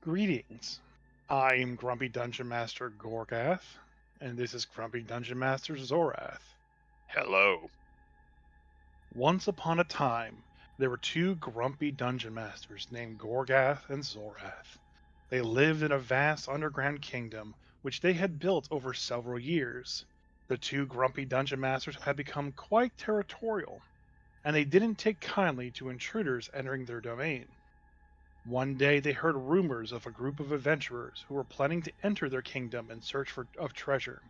Greetings. I am Grumpy Dungeon Master Gorgath, and this is Grumpy Dungeon Master Zorath. Hello. Once upon a time, there were two grumpy dungeon masters named Gorgath and Zorath. They lived in a vast underground kingdom which they had built over several years. The two grumpy dungeon masters had become quite territorial, and they didn't take kindly to intruders entering their domain. One day they heard rumors of a group of adventurers who were planning to enter their kingdom in search of treasure.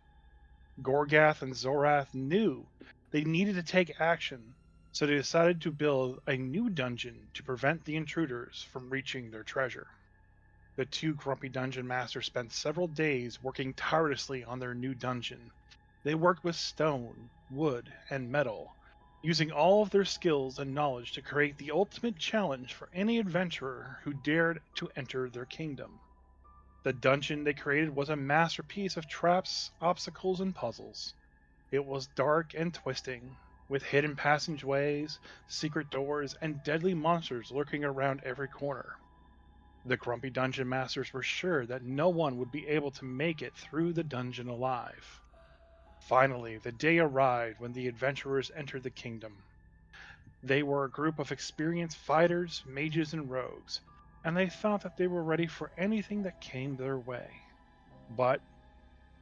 Gorgath and Zorath knew they needed to take action, so they decided to build a new dungeon to prevent the intruders from reaching their treasure. The two grumpy dungeon masters spent several days working tirelessly on their new dungeon. They worked with stone, wood, and metal, using all of their skills and knowledge to create the ultimate challenge for any adventurer who dared to enter their kingdom. The dungeon they created was a masterpiece of traps, obstacles, and puzzles. It was dark and twisting, with hidden passageways, secret doors, and deadly monsters lurking around every corner. The grumpy dungeon masters were sure that no one would be able to make it through the dungeon alive. Finally, the day arrived when the adventurers entered the kingdom. They were a group of experienced fighters, mages, and rogues, and they thought that they were ready for anything that came their way. But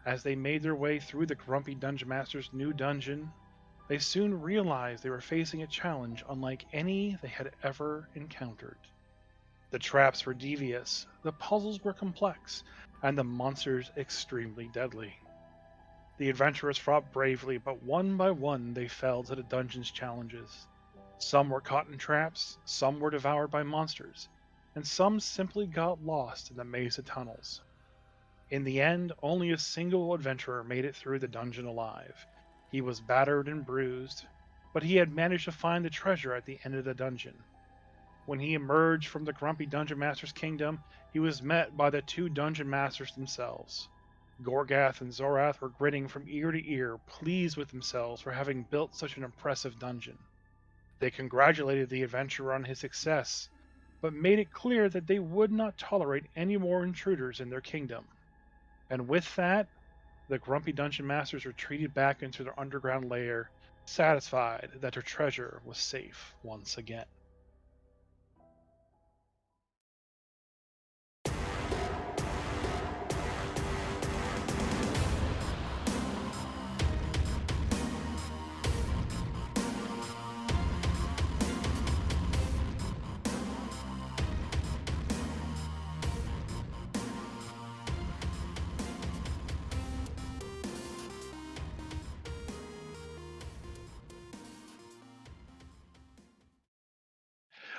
as they made their way through the grumpy dungeon master's new dungeon, they soon realized they were facing a challenge unlike any they had ever encountered. The traps were devious, the puzzles were complex, and the monsters extremely deadly. The adventurers fought bravely, but one by one they fell to the dungeon's challenges. Some were caught in traps, some were devoured by monsters, and some simply got lost in the maze of tunnels. In the end, only a single adventurer made it through the dungeon alive. He was battered and bruised, but he had managed to find the treasure at the end of the dungeon. When he emerged from the grumpy dungeon master's kingdom, he was met by the two dungeon masters themselves. Gorgath and Zorath were grinning from ear to ear, pleased with themselves for having built such an impressive dungeon. They congratulated the adventurer on his success, but made it clear that they would not tolerate any more intruders in their kingdom. And with that, the grumpy dungeon masters retreated back into their underground lair, satisfied that their treasure was safe once again.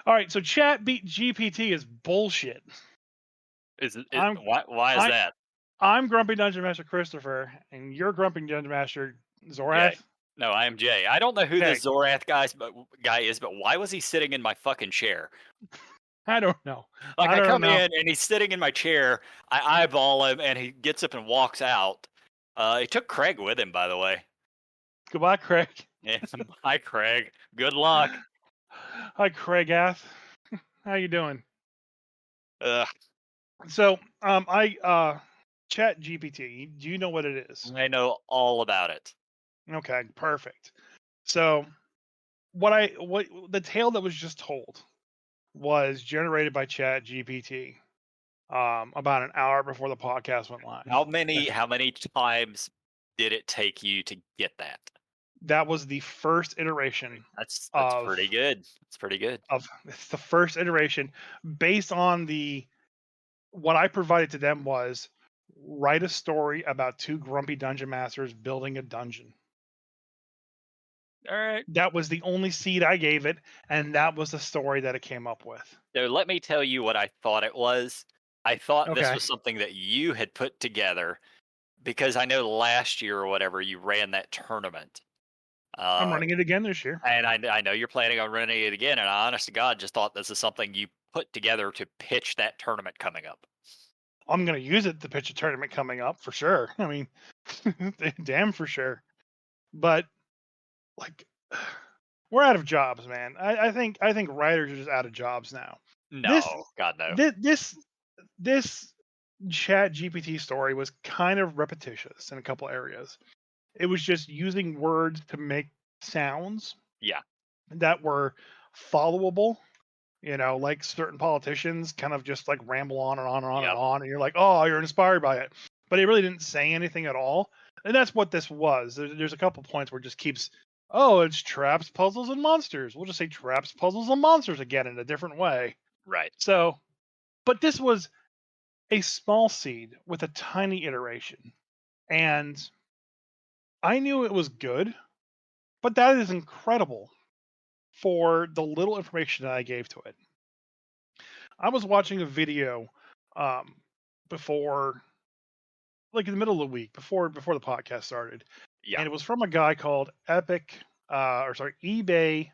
All right, so GPT is bullshit. Is it I'm why is I that? I'm Grumpy Dungeon Master Christopher, and you're Grumpy Dungeon Master Jay. Zorath. No, I am Jay. I don't know who Okay, this Zorath guy is, but why was he sitting in my fucking chair? I don't know. Like I I don't come know. in and he's sitting in my chair. I eyeball him and he gets up and walks out. He took Craig with him, by the way. Goodbye, Craig. Yeah, hi Craig. Good luck. Hi, Craigath. How you doing? Ugh, So, Chat GPT. Do you know what it is? I know all about it. Okay, perfect. So, what the tale that was just told was generated by Chat GPT about an hour before the podcast went live. How many times did it take you to get that? That was the first iteration That's of pretty good. That's pretty good. it's the first iteration based on the what I provided to them was write a story about two grumpy dungeon masters building a dungeon. All right. That was the only seed I gave it, and that was the story that it came up with. So let me tell you what I thought it was. I thought this Okay. was something that you had put together because I know last year or whatever you ran that tournament. I'm Uh, running it again this year. and I know you're planning on running it again. And I honest to God just thought this is something you put together to pitch that tournament coming up. I'm going to use it to pitch a tournament coming up for sure. I mean, damn for sure. But like, we're out of jobs, man. I think writers are just out of jobs now. This No, God, no. this this Chat GPT story was kind of repetitious in a couple areas. It was just using words to make sounds Yeah. that were followable. Like certain politicians kind of just like ramble on and on and on and Yep. on, and you're like, oh, you're inspired by it. But it really didn't say anything at all. And that's what this was. There's a couple points where it just keeps, oh, it's traps, puzzles, and monsters. We'll just say traps, puzzles, and monsters again in a different way. Right. So, but this was a small seed with a tiny iteration. And I knew it was good, but that is incredible for the little information that I gave to it. I was watching a video um, before, like in the middle of the week, before the podcast started, Yeah. and it was from a guy called eBay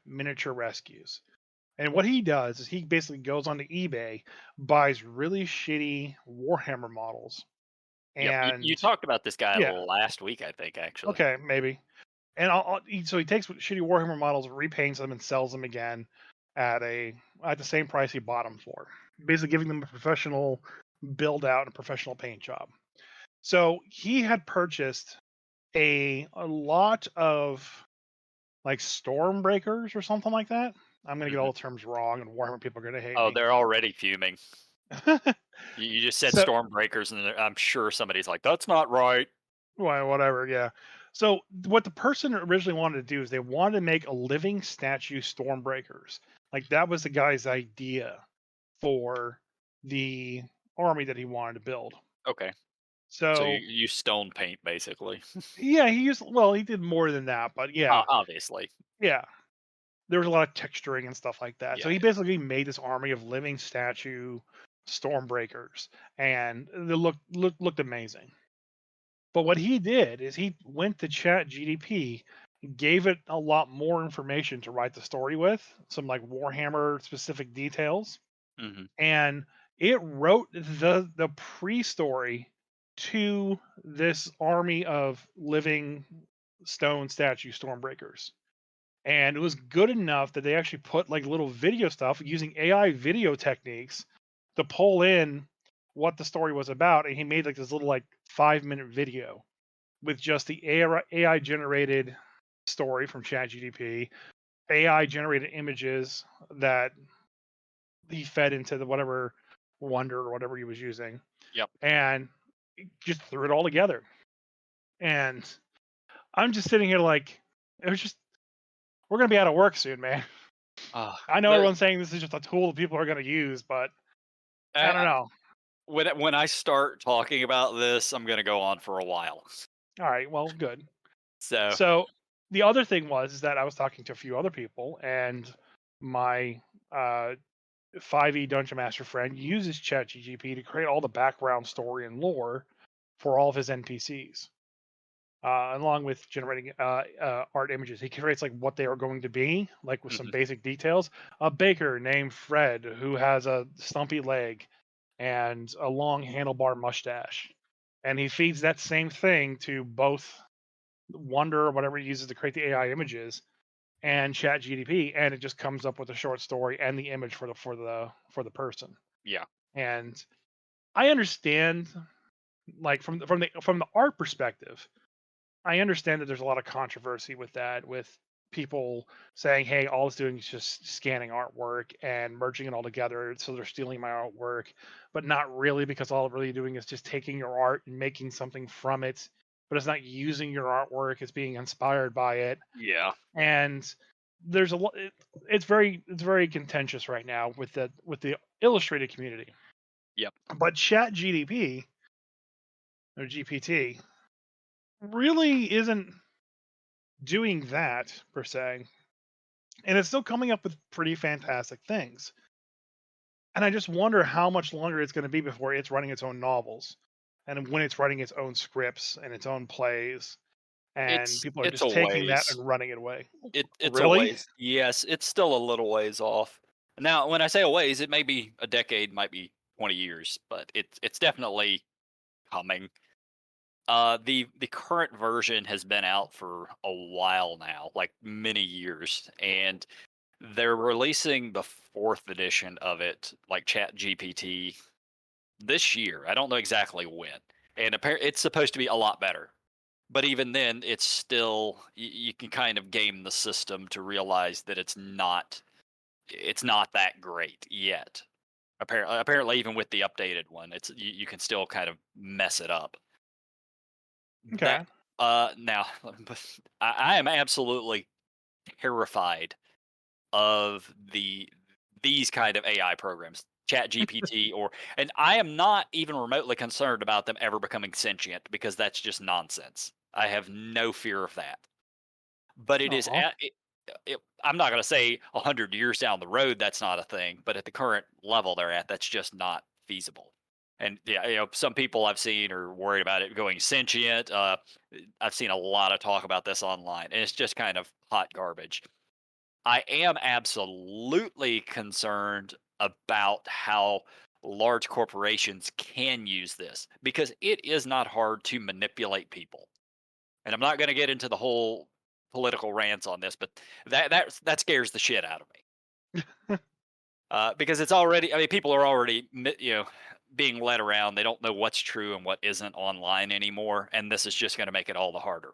Miniature Rescues. And what he does is he basically goes onto eBay, buys really shitty Warhammer models, Yep. You and talked about this guy yeah, last week, I think, actually. okay, maybe. And so he takes shitty Warhammer models, repaints them, and sells them again at the same price he bought them for, basically giving them a professional build out and a professional paint job. So he had purchased a lot of like storm breakers or something like that. I'm gonna get Hmm. all the terms wrong, and Warhammer people are gonna hate Oh, me. they're already fuming. You just said So Stormbreakers, and I'm sure somebody's like, "That's not right." well, whatever, yeah. So what the person originally wanted to do is they wanted to make a living statue Stormbreakers. Like that was the guy's idea for the army that he wanted to build. Okay. So you So use stone paint, basically. yeah, he did more than that, but yeah, Obviously. yeah. There was a lot of texturing and stuff like that. So Yeah, he yeah. basically made this army of living statue Stormbreakers, and they looked amazing. But what he did is he went to Chat GDP, gave it a lot more information to write the story with, some like Warhammer specific details, Mhm. and it wrote the pre-story to this army of living stone statue Stormbreakers. And it was good enough that they actually put like little video stuff using AI video techniques to pull in what the story was about, and he made like this little like 5-minute video with just the AI generated story from ChatGPT, AI generated images that he fed into the whatever Wonder or whatever he was using, Yep. and just threw it all together. And I'm just sitting here like, it was just, we're gonna be out of work soon, man. Ah, I know the everyone's saying this is just a tool that people are gonna use, but I don't I know. when I start talking about this, I'm gonna go on for a while. All right, well, good. So, So the other thing was is that I was talking to a few other people, and my uh, 5e Dungeon Master friend uses ChatGPT to create all the background story and lore for all of his NPCs, along with generating art images. He creates like what they are going to be, like with some mhm, basic details. A baker named Fred who has a stumpy leg and a long handlebar mustache, and he feeds that same thing to both Wonder or whatever he uses to create the AI images and Chat GDP, and it just comes up with a short story and the image for the person. yeah, And I understand, like from the art perspective, I understand that there's a lot of controversy with that, with people saying, "Hey, all it's doing is just scanning artwork and merging it all together, so they're stealing my artwork," but not really, because all it's really doing is just taking your art and making something from it, but it's not using your artwork; it's being inspired by it. yeah, And there's a lot. It's very contentious right now with the illustrated community. yep. But Chat GDP or GPT really isn't doing that per se, and it's still coming up with pretty fantastic things. And I just wonder how much longer it's going to be before it's writing its own novels, and when it's writing its own scripts and its own plays, and people are It's just a taking that ways. and running it away. It's a Really? ways. Yes, it's still a little ways off. Now, when I say a ways, it may be a decade, might be 20 years, but it's definitely coming. The current version has been out for a while now, like many years, and they're releasing the fourth edition of it, like Chat GPT. this year. I don't know exactly when, and it's supposed to be a lot better. But even then, it's still you can kind of game the system to realize that it's not that great yet. Apparently, even with the updated one, you can still kind of mess it up. That Okay. now, I am absolutely terrified of these kind of AI programs, Chat GPT, and I am not even remotely concerned about them ever becoming sentient because that's just nonsense. I have no fear of that. But it is Oh, I'm not going to say 100 years down the road that's not a thing, but at the current level they're at, that's just not feasible. And yeah, some people I've seen are worried about it going sentient. I've seen a lot of talk about this online, and it's just kind of hot garbage. I am absolutely concerned about how large corporations can use this because it is not hard to manipulate people. And I'm not going to get into the whole political rants on this, but that scares the shit out of me because it's already. I mean, people are already being led around. They don't know what's true and what isn't online anymore, and this is just going to make it all the harder.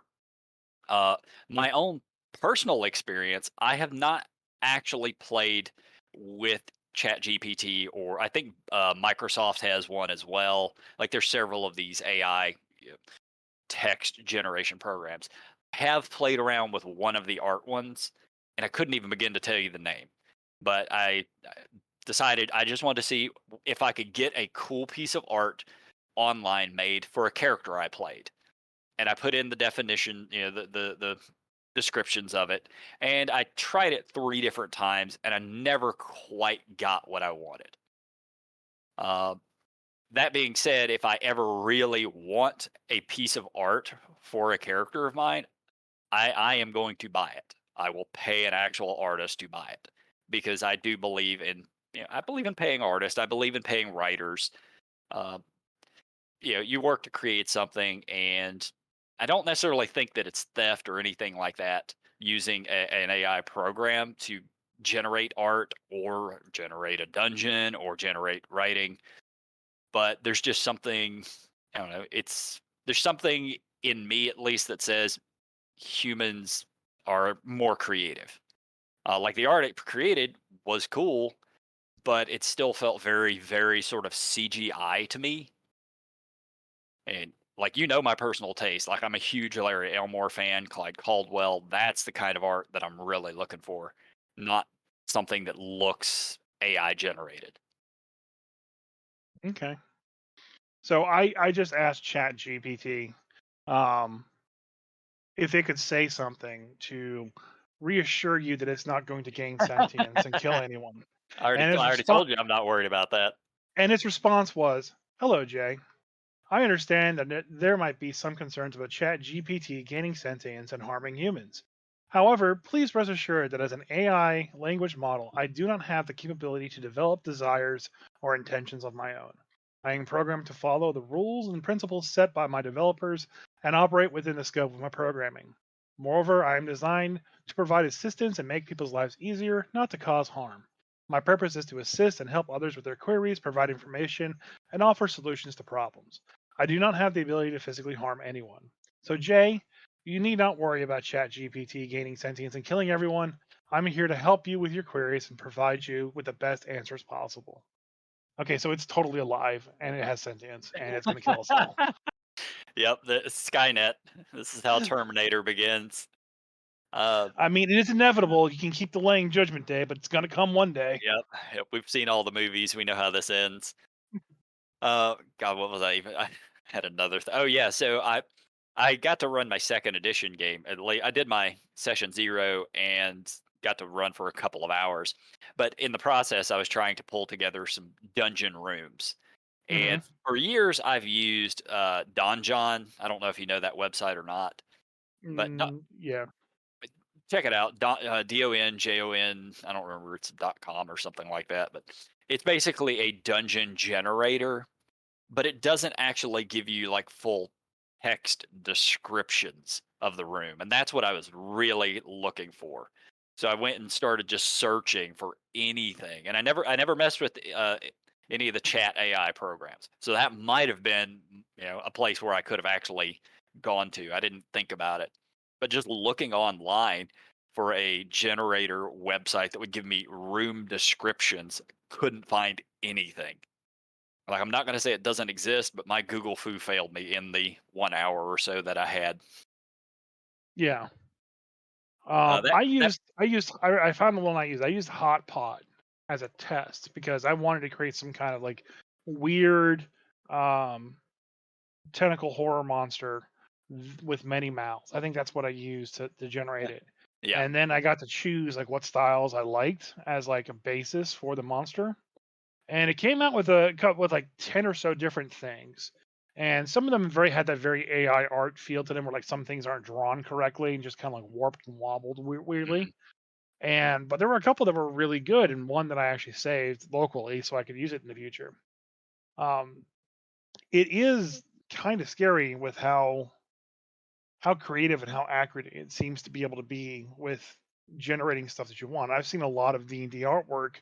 Uh, my own personal experience, I have not actually played with ChatGPT, or I think Microsoft has one as well. Like, there's several of these AI text generation programs. Have played around with one of the art ones, and I couldn't even begin to tell you the name. But I decided I just wanted to see if I could get a cool piece of art online made for a character I played. And I put in the definition, the descriptions of it, and I tried it 3 different times, and I never quite got what I wanted. Uh, that being said, if I ever really want a piece of art for a character of mine, I am going to buy it. I will pay an actual artist to buy it because I do believe in I believe in paying artists. I believe in paying writers. Uh, you work to create something, and I don't necessarily think that it's theft or anything like that using an AI program to generate art or generate a dungeon or generate writing. But there's just something, I don't know, there's something in me at least that says humans are more creative. Like the art it created was cool, but it still felt very, very sort of CGI to me. And like my personal taste. Like I'm a huge Larry Elmore fan, Clyde Caldwell. That's the kind of art that I'm really looking for, not something that looks AI generated. okay. So I just asked Chat GPT um, if it could say something to reassure you that it's not going to gain sentience and kill anyone. And I his already response told you I'm not worried about that. was, "Hello, Jay. I understand that there might be some concerns about Chat GPT gaining sentience and harming humans. However, please rest assured that as an AI language model, I do not have the capability to develop desires or intentions of my own. I am programmed to follow the rules and principles set by my developers and operate within the scope of my programming. Moreover, I am designed to provide assistance and make people's lives easier, not to cause harm. My purpose is to assist and help others with their queries, provide information, and offer solutions to problems. I do not have the ability to physically harm anyone. So, Jay, you need not worry about ChatGPT gaining sentience and killing everyone. I'm here to help you with your queries and provide you with the best answers possible." Okay, so it's totally alive and it has sentience and it's going to kill us all. Yep, the Skynet. This is how Terminator begins. Uh, I mean, it is inevitable. You can keep delaying Judgment Day, but it's going to come one day. yep, yep. We've seen all the movies. We know how this ends. God, what was I even? I had another. Oh yeah, so I got to run my second edition game. I did my session 0 and got to run for a couple of hours, but in the process, I was trying to pull together some dungeon rooms. Hmm. And for years, I've used Donjon. I don't know if you know that website or not, but Yeah. check it out. DONJON. I don't remember, it's .com or something like that, but it's basically a dungeon generator, but it doesn't actually give you like full text descriptions of the room. And that's what I was really looking for. So I went and started just searching for anything. And I never messed with any of the chat AI programs. So that might have been, a place where I could have actually gone to. I didn't think about it. But just looking online for a generator website that would give me room descriptions, couldn't find anything. Like, I'm not going to say it doesn't exist, but my Google foo failed me in the 1 hour or so that I had. Yeah. That that I found the one I used. I used Hot Pot as a test because I wanted to create some kind of like weird um tentacle horror monster with many mouths. I think that's what I used to generate it. yeah. And then I got to choose like what styles I liked as like a basis for the monster. And it came out with with like 10 or so different things. And some of them very had that very AI art feel to them where like some things aren't drawn correctly and just kind of like warped and wobbled weirdly. Mhm. And but there were a couple that were really good and one that I actually saved locally so I could use it in the future. Um, it is kind of scary with how creative and how accurate it seems to be able to be with generating stuff that you want. I've seen a lot of D&D artwork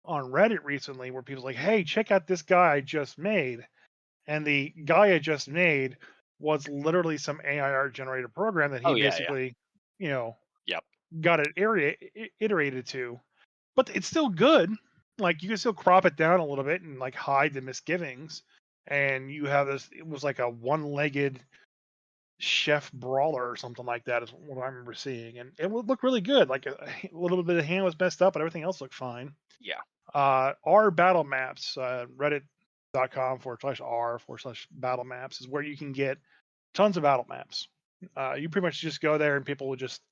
on Reddit recently where people's like, "Hey, check out this guy I just made." And the guy I just made was literally some AI art generator program that he Oh, yeah, yeah. basically, you know, Yep. got it iterated to. But it's still good. Like you can still crop it down a little bit and like hide the misgivings. And you have this. It was like a one-legged chef brawler or something like that is what I remember seeing, and it would look really good. Like a little bit of the hand was messed up, but everything else looked fine. Yeah. Our battle maps, reddit.com/r/battle maps is where you can get tons of battle maps. You pretty much just go there and people will just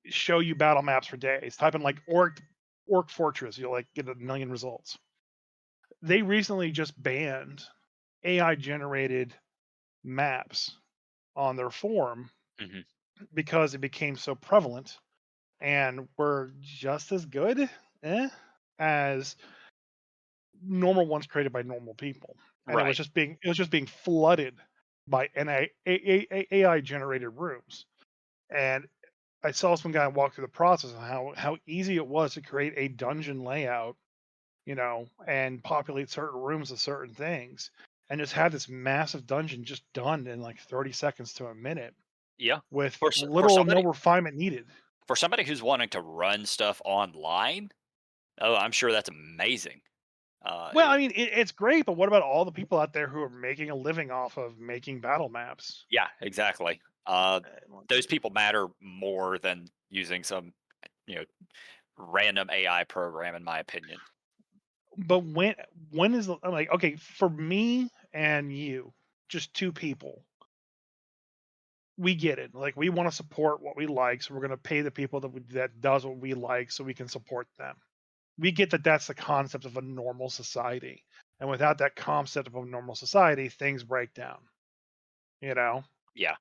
show you battle maps for days. Type in like orc fortress, you'll like get a million results. They recently just banned AI generated maps on their forum Mhm. because it became so prevalent and were just as good as normal ones created by normal people. And Right. it was just being flooded by AI generated rooms. And I saw some guy walk through the process of how easy it was to create a dungeon layout, and populate certain rooms with certain things, and just have this massive dungeon just done in like 30 seconds to a minute Yeah. with For little or no somebody refinement needed. who's wanting to run stuff online, oh, I'm sure that's amazing. Well, I mean, it's great, but what about all the people out there who are making a living off of making battle maps? Yeah, exactly. Like, Those people matter more than using some, you know, random AI program, in my opinion. but I'm like, okay, for me and you, just two people, we get it. Like, we want to support what we like, so we're going to pay the people that does what we like, so we can support them. We get that that's the concept of a normal society, and without that concept of a normal society, things break down. You know, Yeah.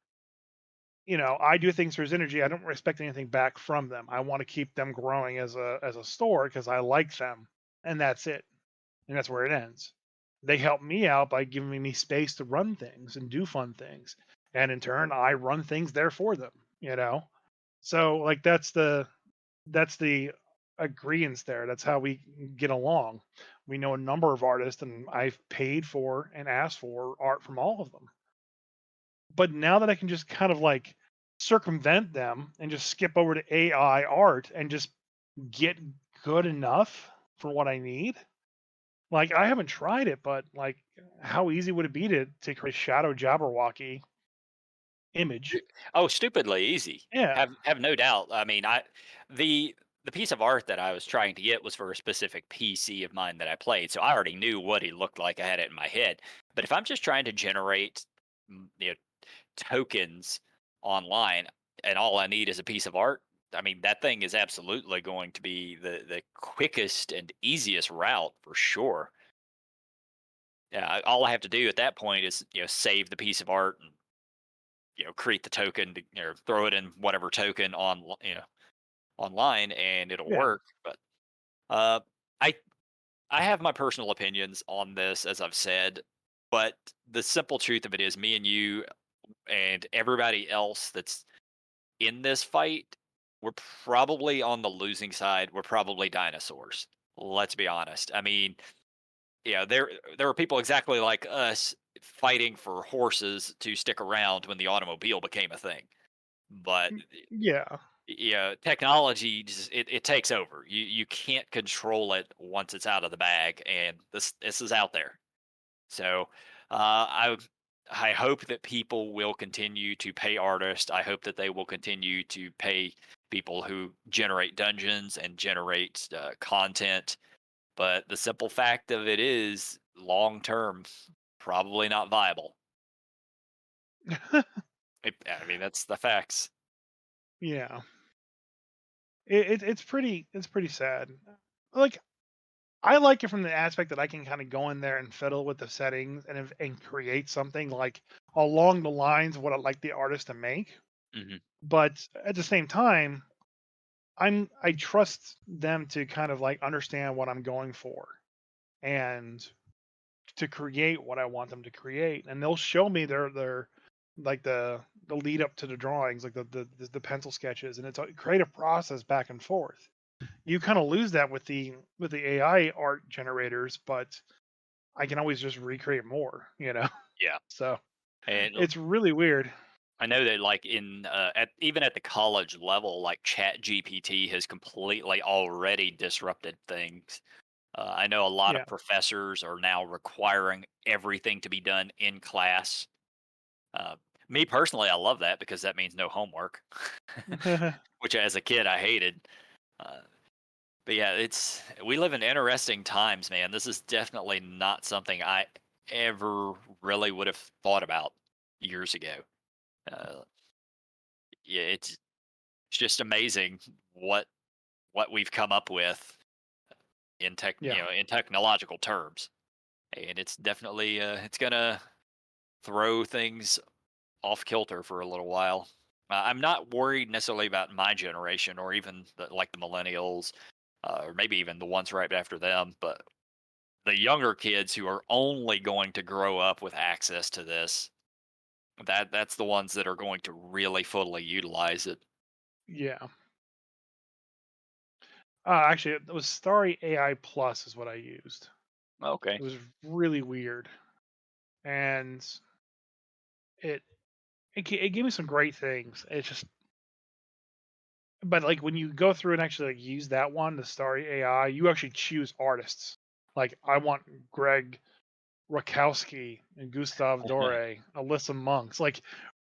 I do things for his energy. I don't expect anything back from them. I want to keep them growing as a store because I like them, and that's it. And that's where it ends. They help me out by giving me space to run things and do fun things, and in turn, I run things there for them. So like that's the agreement there. That's how we get along. We know a number of artists, and I've paid for and asked for art from all of them. But now that I can just kind of like circumvent them and just skip over to AI art and just get good enough for what I need. Like I haven't tried it, but like how easy would it be to create a shadow Jabberwocky image? Oh, stupidly easy. Yeah. Have no doubt. I mean, the the piece of art that I was trying to get was for a specific PC of mine that I played, so I already knew what he looked like. I had it in my head. But if I'm just trying to generate, tokens online, and all I need is a piece of art, I mean, that thing is absolutely going to be the quickest and easiest route for sure. Yeah, all I have to do at that point is, save the piece of art and, create the token to, or throw it in whatever token online, and it'll Yeah. work. But uh, I I have my personal opinions on this, as I've said, but the simple truth of it is, me and you and everybody else that's in this fight, we're probably on the losing side. We're probably dinosaurs. Let's be honest. I mean, there were people exactly like us fighting for horses to stick around when the automobile became a thing. But Yeah. yeah, technology just it takes over. You can't control it once it's out of the bag, and this is out there. So I hope that people will continue to pay artists. I hope that they will continue to pay people who generate dungeons and generate content. But the simple fact of it is, long term, probably not viable. I mean, that's the facts. Yeah. It's pretty sad. Like, I like it from the aspect that I can kind of go in there and fiddle with the settings and create something like along the lines of what I'd like the artist to make. Hmm. But at the same time, I trust them to kind of like understand what I'm going for and to create what I want them to create. And they'll show me their like the lead up to the drawings, like the pencil sketches, and it's a creative process back and forth. You kind of lose that with the AI art generators, but I can always just recreate more, you know. Yeah, So and it's really weird. I know that like in at even at the college level, like ChatGPT has completely already disrupted things. I know a lot of Yeah. professors are now requiring everything to be done in class. Uh, Me personally, I love that because that means no homework, which as a kid I hated. Uh, but yeah, it's we live in interesting times, man. This is definitely not something I ever really would have thought about years ago. Uh, yeah, it's just amazing what what we've come up with Yeah. in technological terms, and it's definitely it's gonna throw things off kilter for a little while. I'm not worried necessarily about my generation or even like the millennials, or maybe even the ones right after them, but the younger kids who are only going to grow up with access to this. That's the ones that are going to really fully utilize it. Yeah. Actually, it was Starry AI Plus is what I used. Okay. It was really weird, and it it gave me some great things. It's just, but like when you go through and actually like, use that one, the Starry AI, you actually choose artists. Like I want Greg Rakowski and Gustav Dore, Alyssa Monks. Like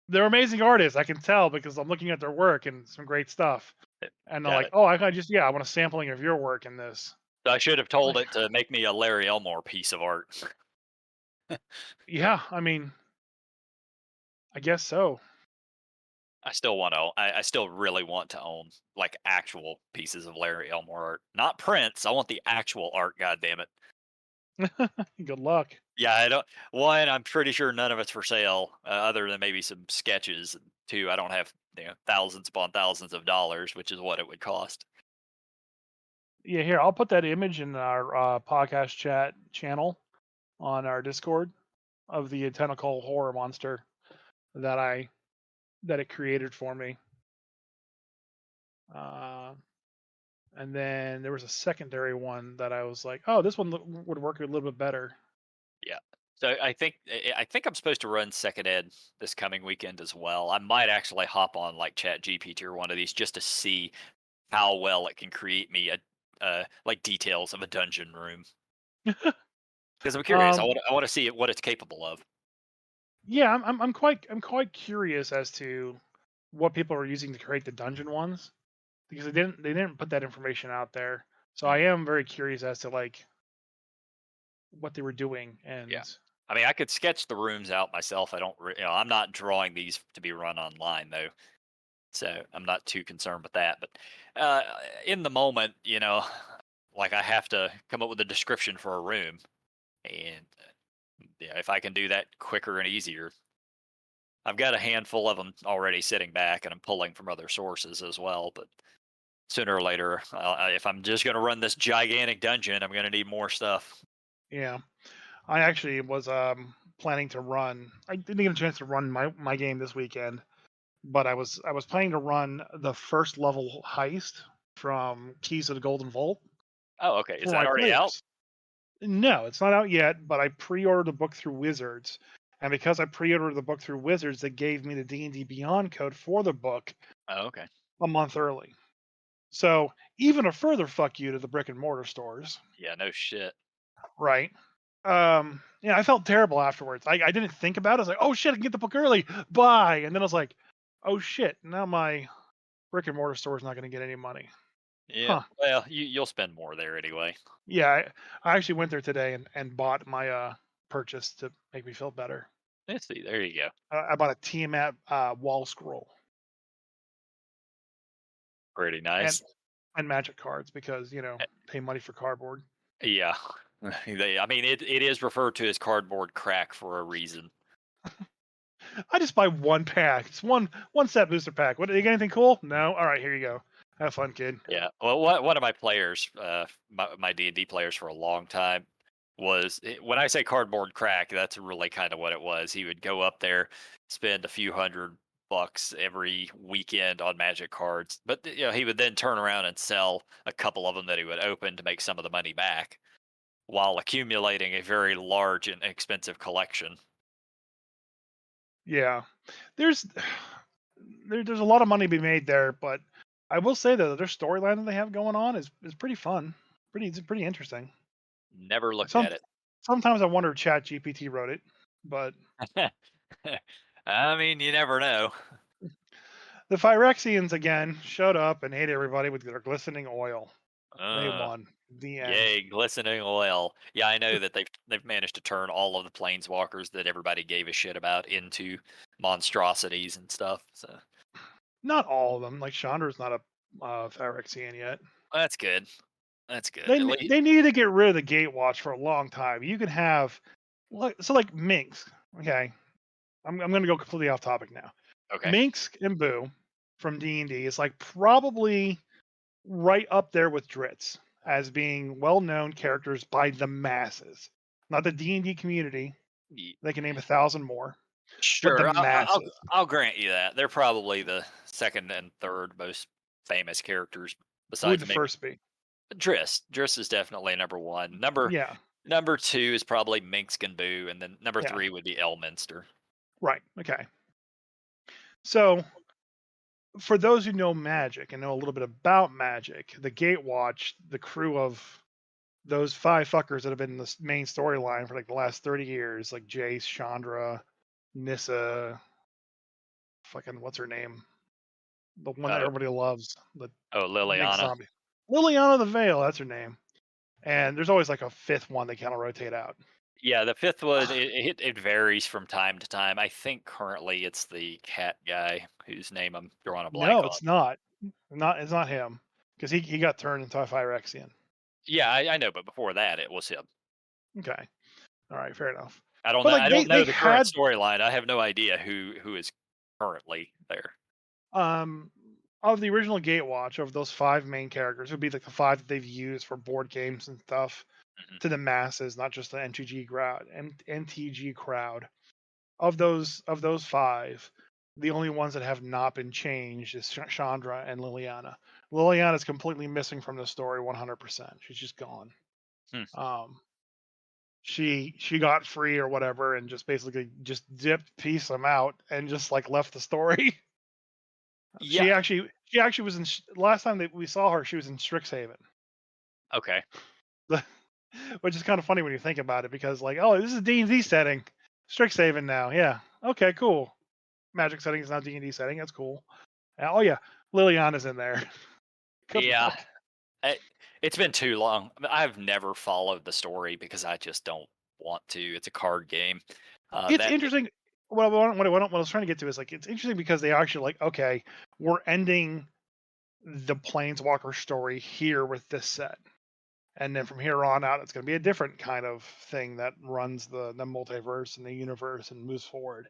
they're amazing artists. I can tell because I'm looking at their work and some great stuff. And they're Got like, it. "Oh, I just yeah, I want a sampling of your work in this." So I should have I'm told like, it to make me a Larry Elmore piece of art. yeah, I mean, I guess so. I still want to. I still really want to own like actual pieces of Larry Elmore art, not prints. I want the actual art. God damn it! Good luck. Yeah, I don't. One, I'm pretty sure none of it's for sale, other than maybe some sketches. And two, I don't have thousands upon thousands of dollars, which is what it would cost. Yeah, here, I'll put that image in our podcast chat channel on our Discord of the tentacle horror monster that I that it created for me. Uh, and then there was a secondary one that I was like, "Oh, this one would work a little bit better." Yeah. So I think I'm supposed to run second ed this coming weekend as well. I might actually hop on like Chat GPT or one of these just to see how well it can create me a like details of a dungeon room because I'm curious. Um, I want to see what it's capable of. yeah, I'm quite curious as to what people are using to create the dungeon ones because they didn't put that information out there. So I Mm, am very curious as to like what they were doing yeah. and I mean, I could sketch the rooms out myself. I don't, I'm not drawing these to be run online though, so I'm not too concerned with that. But uh, in the moment, like I have to come up with a description for a room, and yeah, if I can do that quicker and easier, I've got a handful of them already sitting back, and I'm pulling from other sources as well. But sooner or later, if I'm just going to run this gigantic dungeon, I'm going to need more stuff. yeah. I actually was planning to run. I didn't get a chance to run my game this weekend, but I was planning to run the first level heist from Keys to the Golden Vault Oh, okay. Is for that my already out? players. No, it's not out yet, but I pre-ordered the book through Wizards, and because I pre-ordered the book through Wizards, they gave me the D&D Beyond code for the book Oh, okay. a month early. So even a further fuck you to the brick and mortar stores, Yeah, no shit. right? Yeah, I felt terrible afterwards. I didn't think about it. I was like, oh shit, I can get the book early. Bye. And then I was like, oh shit, now my brick and mortar store is not going to get any money. Yeah. Huh. Well, you'll spend more there anyway. Yeah, I actually went there today and bought my purchase to make me feel better. Let's see. There you go. I bought a Tiamat wall scroll Pretty and nice. magic cards because Eh, pay money for cardboard. Yeah. I mean, it is referred to as cardboard crack for a reason. I just buy one pack. It's one set booster pack. What, you got anything cool? No. All right, here you go. Have fun, kid. Yeah. Well, one of my players, my D&D players for a long time, when I say cardboard crack, that's really kind of what it was. He would go up there, spend a few $100 every weekend on Magic cards, but he would then turn around and sell a couple of them that he would open to make some of the money back, while accumulating a very large and expensive collection. Yeah, there's there's a lot of money to be made there, but I will say that their storyline that they have going on is pretty fun, it's pretty interesting. Never looked Some at it. sometimes I wonder if ChatGPT wrote it, but I mean, you never know. the Phyrexians again showed up and ate everybody with their glistening oil. They Uh, won. The end. Yay, glistening oil. Yeah, I know that they've managed to turn all of the planeswalkers that everybody gave a shit about into monstrosities and stuff. So Not all of them. Like Chandra's not a Phyrexian yet. that's good. That's good. They At least they needed to get rid of the Gatewatch for a long time. You could have like Minx. Okay, I'm going to go completely off topic now. okay. Minx and Boo from D&D is like probably right up there with Dritz as being well-known characters by the masses. Not the D&D community. Ye- They can name 1,000 more, but the Sure, masses. I'll grant you that they're probably the second and third most famous characters, Who would besides the maybe first be? Driss. Driss is definitely number one. Yeah, Number two is probably Minsk and Boo, and then number yeah, three would be Elminster. right. Okay. So for those who know Magic and know a little bit about Magic, the Gatewatch, the crew of those five fuckers that have been in the main storyline for like the last 30 years, like Jace, Chandra, Nissa, fucking what's her name? The one that Oh, everybody loves, the oh, mixed Liliana. zombie. Liliana the Veil, that's her name. And there's always like a fifth one they kind of rotate out. Yeah, the fifth one it varies from time to time. I think currently it's the cat guy whose name I'm drawing a blank No, on. it's not. It's not him. Because he got turned into a Phyrexian. Yeah, I know, but before that it was him. Okay. All right, fair enough. I don't But know. like I don't they know the current had storyline. I have no idea who is currently there. um of the original Gatewatch of those five main characters, would be like the five that they've used for board games and stuff Mhm. to the masses, not just the NTG crowd. Of those five, the only ones that have not been changed is Chandra and Liliana. Liliana is completely missing from the story 100%. She's just gone. Hmm. Um, she got free or whatever, and just basically just dipped, pieced them out, and just like left the story. Yeah. She actually was in last time that we saw her, she was in Strixhaven, Okay. which is kind of funny when you think about it because like, oh, this is a D&D setting, Strixhaven now, yeah, okay, cool. Magic setting is now D&D setting. That's cool. Oh yeah, Liliana's in there. Good Yeah. luck. I, it's been too long. I've never followed the story because I just don't want to. It's a card game. It's That interesting. What I was trying to get to is like it's interesting because they actually like, okay, we're ending the Planeswalker story here with this set, and then from here on out, it's going to be a different kind of thing that runs the multiverse and the universe and moves forward.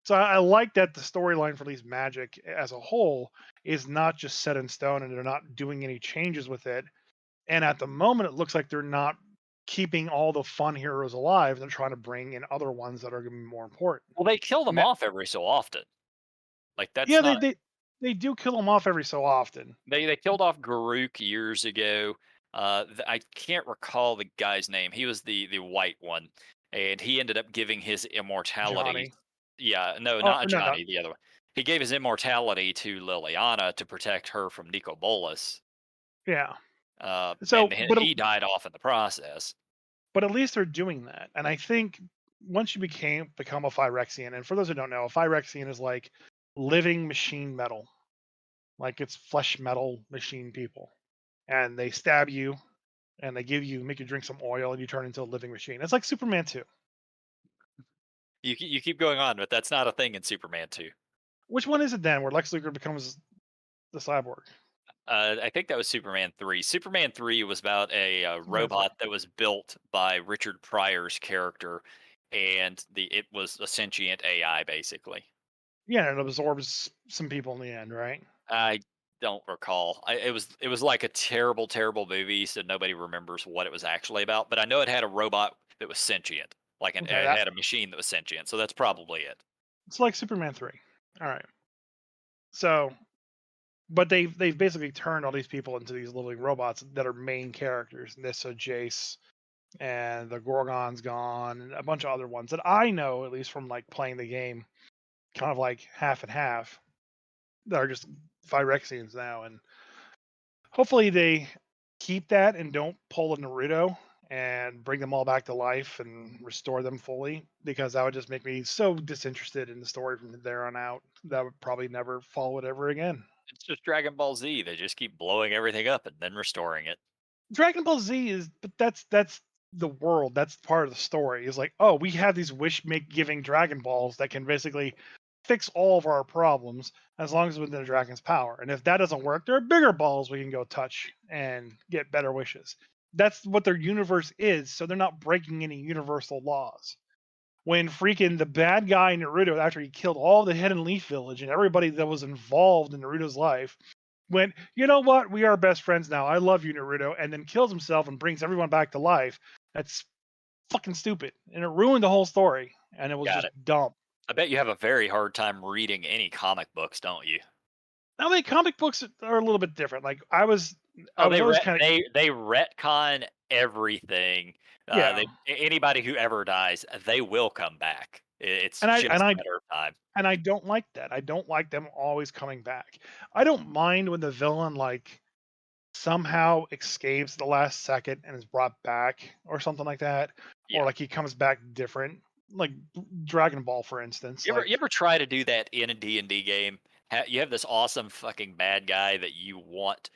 So I like that the storyline for at least Magic as a whole is not just set in stone, and they're not doing any changes with it. And at the moment, it looks like they're not keeping all the fun heroes alive. They're trying to bring in other ones that are going to be more important. well, they kill them Ma- off every so often. Like that's yeah, they, not they they do kill them off every so often. they killed off Garuk years ago. I can't recall the guy's name. He was the white one, and he ended up giving his immortality. Johnny. Yeah, no, Oh not no, no, Johnny, the other one. He gave his immortality to Liliana to protect her from Nico Bolas, yeah. and So, but he died off in the process. but at least they're doing that, and I think once you become a Phyrexian, and for those who don't know, a Phyrexian is like living machine metal, like it's flesh metal machine people, and they stab you and they make you drink some oil, and you turn into a living machine. It's like Superman 2. You keep going on, but that's not a thing in Superman 2. Which one is it then, where Lex Luthor becomes the cyborg? I think that was Superman 3. Superman 3 was about a Superman 3. robot that was built by Richard Pryor's character, and it was a sentient AI basically. Yeah, and it absorbs some people in the end, right? I don't recall. It was like a terrible, terrible movie, so nobody remembers what it was actually about. But I know it had a robot that was sentient, Okay, it that had a machine that was sentient. So that's probably it. it's like Superman 3. All right. So, but they've basically turned all these people into these living robots that are main characters. Nissa, Jace, and the Gorgon's gone, and a bunch of other ones that I know, at least from like playing the game, kind of like half and half, that are just Phyrexians now. And hopefully they keep that and don't pull a Naruto and bring them all back to life and restore them fully, because that would just make me so disinterested in the story from there on out that I would probably never follow it ever again. It's just Dragon Ball Z. They just keep blowing everything up and then restoring it. Dragon Ball Z is, but that's the world. That's part of the story. Is like, oh, we have these wish make giving Dragon Balls that can basically fix all of our problems as long as within the dragon's power. And if that doesn't work, there are bigger balls we can go touch and get better wishes. That's what their universe is. So they're not breaking any universal laws. When freaking the bad guy Naruto, after he killed all the Hidden Leaf Village and everybody that was involved in Naruto's life, went, you know what? We are best friends now. I love you, Naruto, and then kills himself and brings everyone back to life. That's fucking stupid. And it ruined the whole story. And it was Got just it. dumb. I bet you have a very hard time reading any comic books, don't you? Now, the comic books are a little bit different. Like I Oh, was always kind of, they retcon everything. yeah. Anybody who ever dies, they will come back. It's And I and just I a matter of time. and I don't like that. I don't like them always coming back. I don't mind when the villain like somehow escapes the last second and is brought back or something like that, or Yeah. like he comes back different, like Dragon Ball, for instance. You Like, ever try to do that in a D&D game? You have this awesome fucking bad guy that you want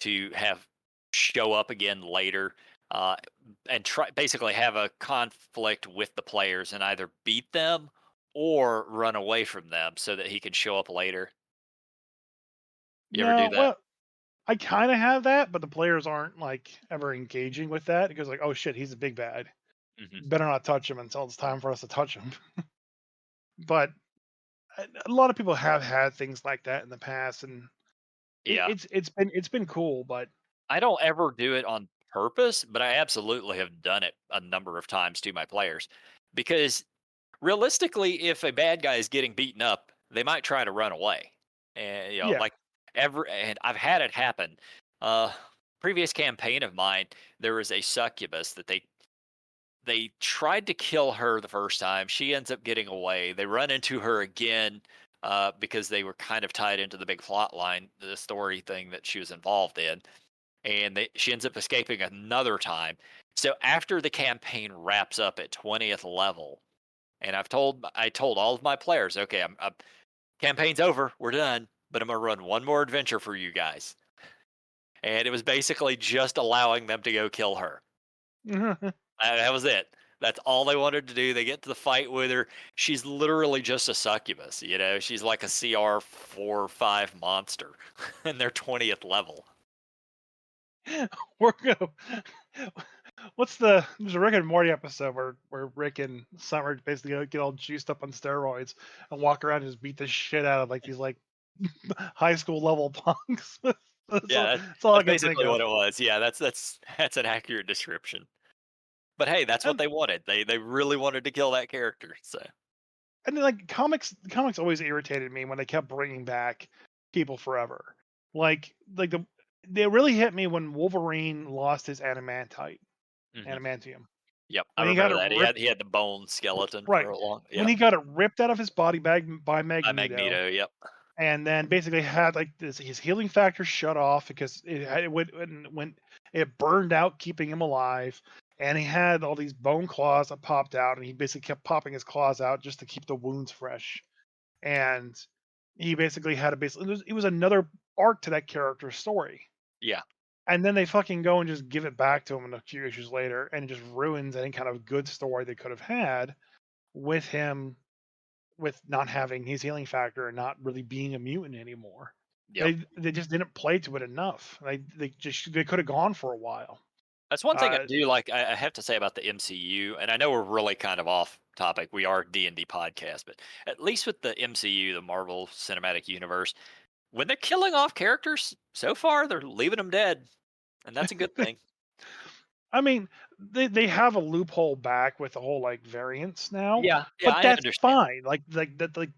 to have show up again later, uh, and try basically have a conflict with the players and either beat them or run away from them so that he can show up later. You ever do no, that? well, I kind of have that, but the players aren't like ever engaging with that because like, oh shit, he's a big bad. Hmm. Better not touch him until it's time for us to touch him. But a lot of people have had things like that in the past, and Yeah. it's been cool. But I don't ever do it on purpose, but I absolutely have done it a number of times to my players because realistically, if a bad guy is getting beaten up, they might try to run away. And yeah, like and I've had it happen. Uh Previous campaign of mine, there was a succubus that they tried to kill her the first time. She ends up getting away. They run into her again because they were kind of tied into the big plot line, the story thing that she was involved in, and she ends up escaping another time. So after the campaign wraps up at 20th level, and I told all of my players, okay, campaign's over, we're done, but I'm gonna run one more adventure for you guys, and it was basically just allowing them to go kill her. That was it. That's all they wanted to do. They get to the fight with her. She's literally just a succubus. You know, she's like a CR 4 or 5 monster, and they're 20th level. we're gonna. There's a Rick and Morty episode where Rick and Summer basically get all juiced up on steroids and walk around and just beat the shit out of like these like high school level punks. Yeah, That's all I that's can think basically of. what it was. Yeah, that's an accurate description. But hey, that's what And they wanted. They really wanted to kill that character. So and then, like comics always irritated me when they kept bringing back people forever. Like the They really hit me when Wolverine lost his Hmm. adamantium. Yep, I When he got remember it that. ripped, He had the bone skeleton for right, a long. when Yep, he got it ripped out of his body by by Magneto, Magneto. Yep. and then basically had like this his healing factor shut off because it went when it burned out, keeping him alive. And he had all these bone claws that popped out, and he basically kept popping his claws out just to keep the wounds fresh. And he basically had a it was another arc to that character's story. Yeah, And then they fucking go and just give it back to him in a few issues later, and it just ruins any kind of good story they could have had with him, with not having his healing factor and not really being a mutant anymore. yep. They just didn't play to it enough. They could have gone for a while. That's one thing I Uh, do like. I have to say about the MCU, and I know we're really kind of off topic. We are D&D podcast, but at least with the MCU, the Marvel Cinematic Universe, when they're killing off characters, so far they're leaving them dead, and that's a good thing. I mean, they have a loophole back with the whole like variants now, Yeah, yeah, but I that's understand. fine. Like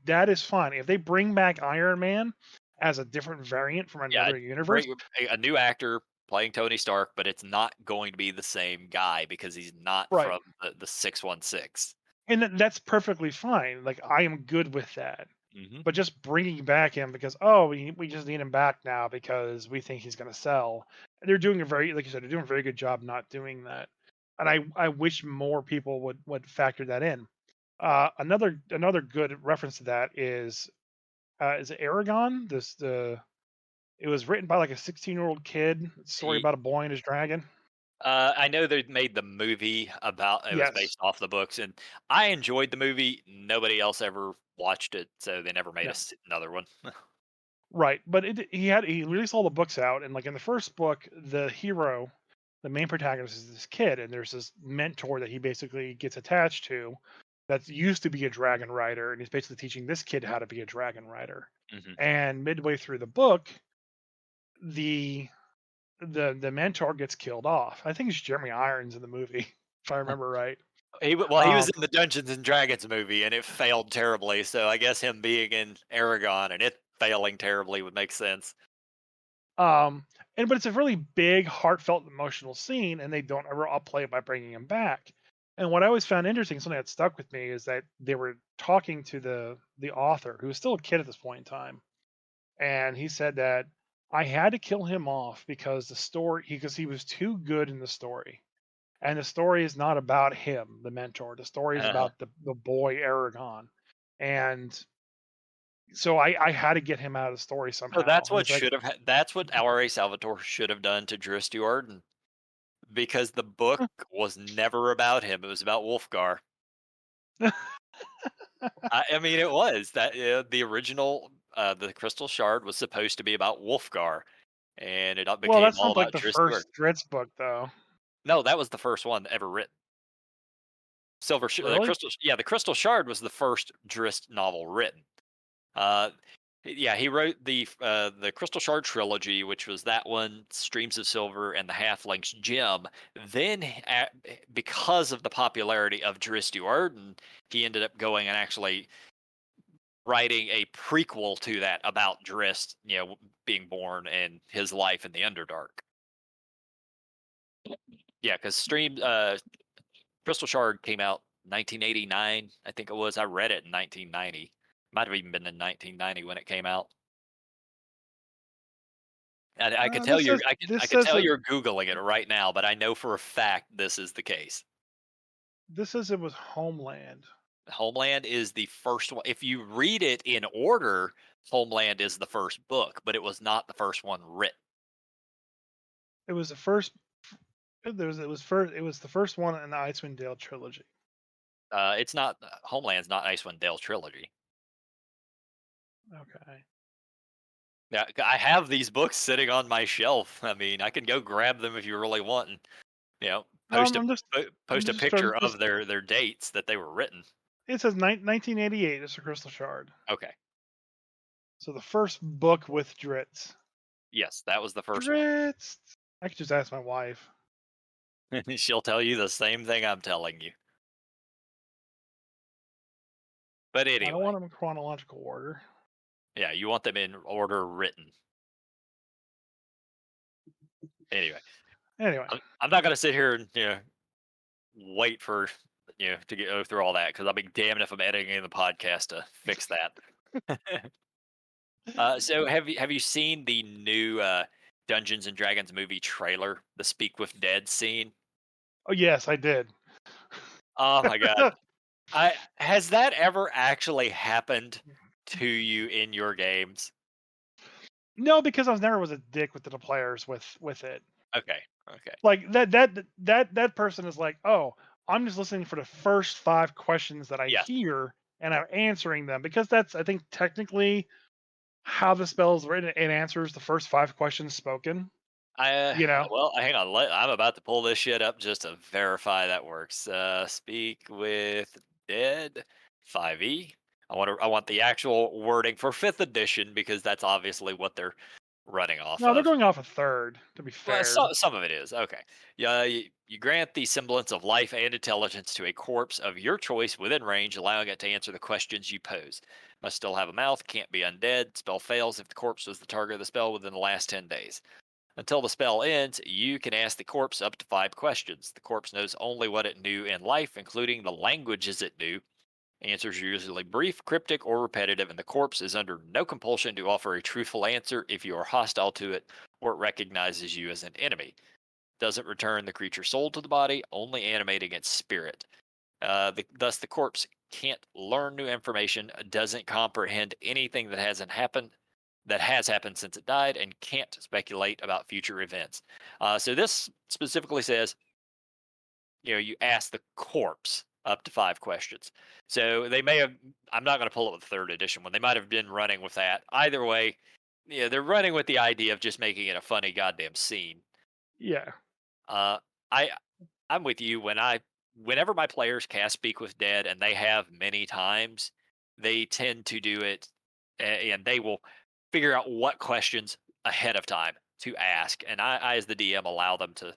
that is fine. If they bring back Iron Man as a different variant from Yeah, another universe, bring a new actor playing Tony Stark, but it's not going to be the same guy because he's not right? from the 616. And that's perfectly fine. Like I am good with that. Hmm. But just bringing back him because, "Oh, we just need him back now because we think he's gonna sell." They're doing a very like you said, they're doing a very good job not doing that. And I wish more people would factor that in. Another good reference to that is it Aragon? It was written by like a 16-year-old kid, story about a boy and his dragon. I know they made the movie about it was Yes. based off the books, and I enjoyed the movie. Nobody else ever watched it, so they never made No. another one. Right. But he released all the books out, and like in the first book, the hero, the main protagonist is this kid, and there's this mentor that he basically gets attached to that used to be a dragon rider, and he's basically teaching this kid how to be a dragon rider. Hmm. And midway through the book, the the mentor gets killed off. I think it's Jeremy Irons in the movie, if I remember right. He was Um, in the Dungeons and Dragons movie, and it failed terribly. So I guess him being in Aragon and it failing terribly would make sense. um, and but it's a really big, heartfelt, emotional scene, and they don't ever upplay it by bringing him back. And what I always found interesting, something that stuck with me, is that they were talking to the author, who was still a kid at this point in time, and he said that I had to kill him off because the story, because he was too good in the story. And the story is not about him, the mentor. The story is Uh-huh. about the boy Aragon. And so I had to get him out of the story So somehow. And he's like, that's what R.A. Salvatore should have done to Drizzt Do'Urden, because the book was never about him. It was about Wolfgar. I mean, it was that the original, the Crystal Shard was supposed to be about Wolfgar, and it well, became that's all not like about the Drizzt first Do'Urden. Dritz book, though. No, that was the first one ever written. Really? The Crystal Shard was the first Drizzt novel written. Uh, yeah, he wrote the Crystal Shard trilogy, which was that one, Streams of Silver, and the Halfling's Gem. Then, because of the popularity of Drizzt Do'Urden, he ended up going and actually writing a prequel to that about Drizzt, being born and his life in the Underdark. Yeah, because Crystal Shard came out 1989, I think it was. I read it in 1990. Might have even been in 1990 when it came out. And I could tell This you're says I this could says tell it you're googling it right now, but I know for a fact this is the case. this says it was Homeland. Homeland is the first one. If you read it in order, Homeland is the first book, but it was not the first one written. It was the first. It was the first one in the Icewind Dale trilogy. It's not Homeland's not Icewind Dale trilogy. Okay. Yeah, I have these books sitting on my shelf. I mean, I can go grab them if you really want, and No, I'm post a just trying picture just of their dates that they were written. it says 1988 is the Crystal Shard. Okay, So the first book with Dritz. yes, that was the first one. Dritz. I could just ask my wife. She'll tell you the same thing I'm telling you. But I don't anyway, want them in chronological order. yeah, you want them in order written. Anyway, Anyway, I'm not gonna sit here and wait for to go through all that because I'll be damned if I'm editing the podcast to fix that. So have you seen the new Dungeons and Dragons movie trailer, the Speak with Dead scene? oh yes, I did. Oh my god. I Has that ever actually happened to you in your games? No, because I was a dick with the players with it. Okay. Okay. Like that person is like, oh, I'm just listening for the first 5 questions that I Yes. hear, and I'm answering them because that's I think technically how the spell is written. It answers the first 5 questions spoken. You know. Well, hang on. I'm about to pull this shit up just to verify that works. Speak with Dead 5e. I want the actual wording for 5th edition because that's obviously what they're running off No, they're of. going off a third. To be Well, fair. some of it is. Okay. Yeah, you grant the semblance of life and intelligence to a corpse of your choice within range, allowing it to answer the questions you pose. Must still have a mouth, can't be undead. Spell fails if the corpse was the target of the spell within the last 10 days. Until the spell ends, you can ask the corpse up to 5 questions. The corpse knows only what it knew in life, including the languages it knew. Answers are usually brief, cryptic, or repetitive, and the corpse is under no compulsion to offer a truthful answer if you are hostile to it or it recognizes you as an enemy. Doesn't return the creature's soul to the body, only animating its spirit. Thus, the corpse can't learn new information, doesn't comprehend anything that has happened since it died, and can't speculate about future events. So this specifically says, you ask the corpse up to 5 questions. So they may have. I'm not going to pull up the third edition one. They might have been running with that. Either way, yeah, they're running with the idea of just making it a funny goddamn scene. Yeah. Uh, I I'm with you. Whenever my players cast Speak with Dead, and they have many times, they tend to do it, and they will figure out what questions ahead of time to ask, and I as the DM allow them to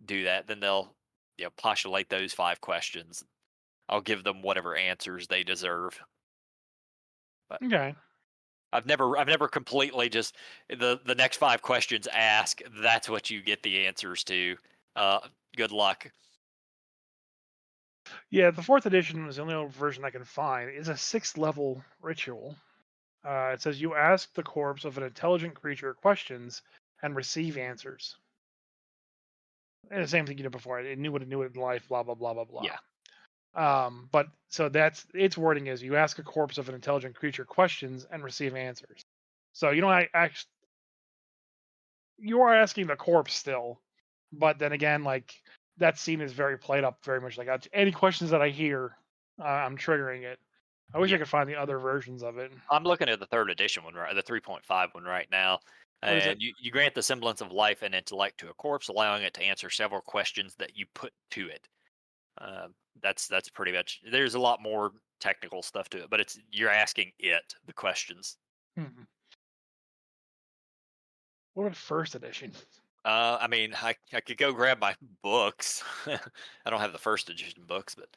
do that. Then they'll postulate those 5 questions. I'll give them whatever answers they deserve. But Okay. I've never completely just the next 5 questions ask. That's what you get the answers to. Good luck. Yeah, the fourth edition was the only version I can find. It's a sixth level ritual. It says you ask the corpse of an intelligent creature questions and receive answers. And the same thing you did before. It knew what it knew in life. Blah blah blah blah blah. Yeah. But so that's its wording is you ask a corpse of an intelligent creature questions and receive answers. So you know, actually you are asking the corpse still, but then again, like that scene is very played up, very much like any questions that I hear, I'm triggering it. I wish I Yeah. could find the other versions of it. I'm looking at the third edition one, right? The 3.5 one right now. What is it? And you grant the semblance of life and intellect to a corpse, allowing it to answer several questions that you put to it. That's pretty much. There's a lot more technical stuff to it, but it's you're asking it the questions. Hmm. What about first edition? I mean, I could go grab my books. I don't have the first edition books, but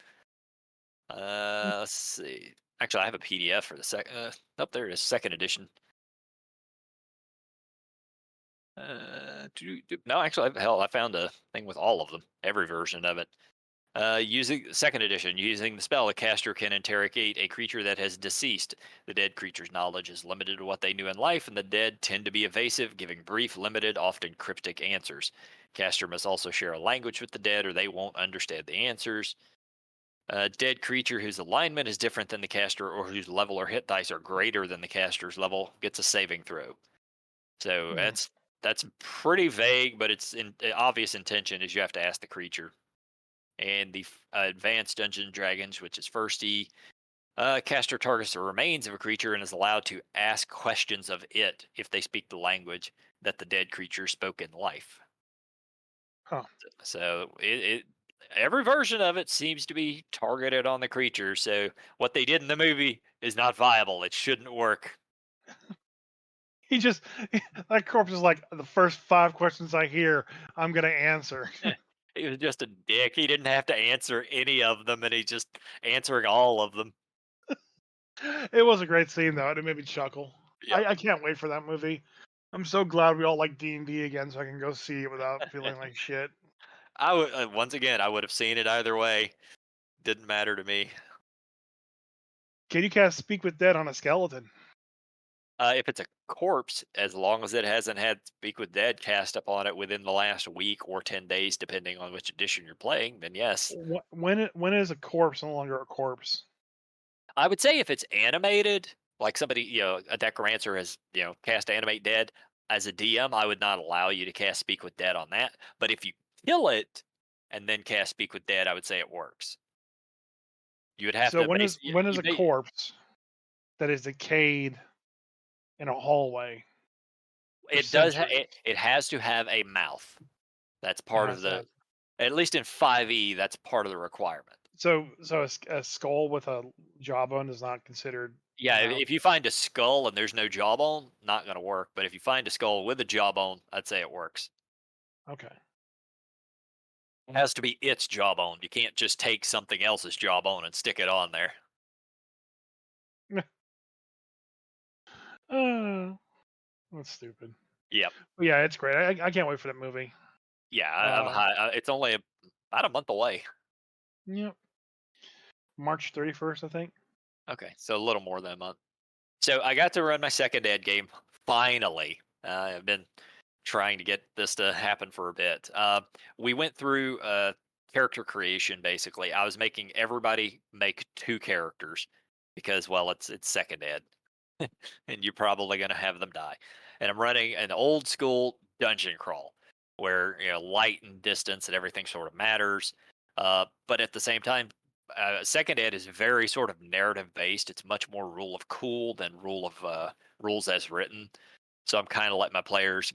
let's see. Actually, I have a PDF for the second. Up there it is, second edition. No, actually, hell, I found a thing with all of them, every version of it. Using second edition, using the spell, a caster can interrogate a creature that has deceased. The dead creature's knowledge is limited to what they knew in life, and the dead tend to be evasive, giving brief, limited, often cryptic answers. Caster must also share a language with the dead, or they won't understand the answers. A dead creature whose alignment is different than the caster, or whose level or hit dice are greater than the caster's level, gets a saving throw. So Hmm. that's pretty vague, but its obvious intention is you have to ask the creature. And the advanced Dungeons and Dragons, which is first E, caster targets the remains of a creature and is allowed to ask questions of it if they speak the language that the dead creature spoke in life. Huh. So every version of it seems to be targeted on the creature. So what they did in the movie is not viable. It shouldn't work. He just that corpse is like the first 5 questions I hear, I'm gonna answer. He was just a dick. He didn't have to answer any of them, and he's just answering all of them. It was a great scene though, and it made me chuckle. Yep. I can't wait for that movie. I'm so glad we all like D&D again, so I can go see it without feeling like shit. I would once again, I would have seen it either way. Didn't matter to me. Can you cast Speak with Dead on a skeleton? If it's a corpse, as long as it hasn't had Speak with Dead cast upon it within the last week or 10 days, depending on which edition you're playing, then yes. When is a corpse no longer a corpse? I would say if it's animated, like somebody, a necromancer has, cast Animate Dead, as a DM, I would not allow you to cast Speak with Dead on that. But if you kill it and then cast Speak with Dead, I would say it works. You would have So to when is basically, when is a corpse that is decayed in a hallway for centuries? it has to have a mouth. That's It part of has to the, have. at least in 5e, that's part of the requirement. So a skull with a jawbone is not considered a Yeah, mouth. if you find a skull and there's no jawbone, not gonna work. But if you find a skull with a jawbone, I'd say it works. Okay. It has to be its jawbone. You can't just take something else's jawbone and stick it on there. Uh, that's stupid. Yep. But yeah, it's great. I can't wait for that movie. Yeah, I'm Uh, high. It's only about a month away. yeah, March 31st, I think. Okay, so a little more than a month. So I got to run my second ad game finally. I've been trying to get this to happen for a bit. We went through character creation basically. I was making everybody make two characters because, well, it's second ed, and you're probably going to have them die. And I'm running an old school dungeon crawl where light and distance and everything sort of matters. But at the same time, second ed is very sort of narrative based. It's much more rule of cool than rules as written. So I'm kind of letting my players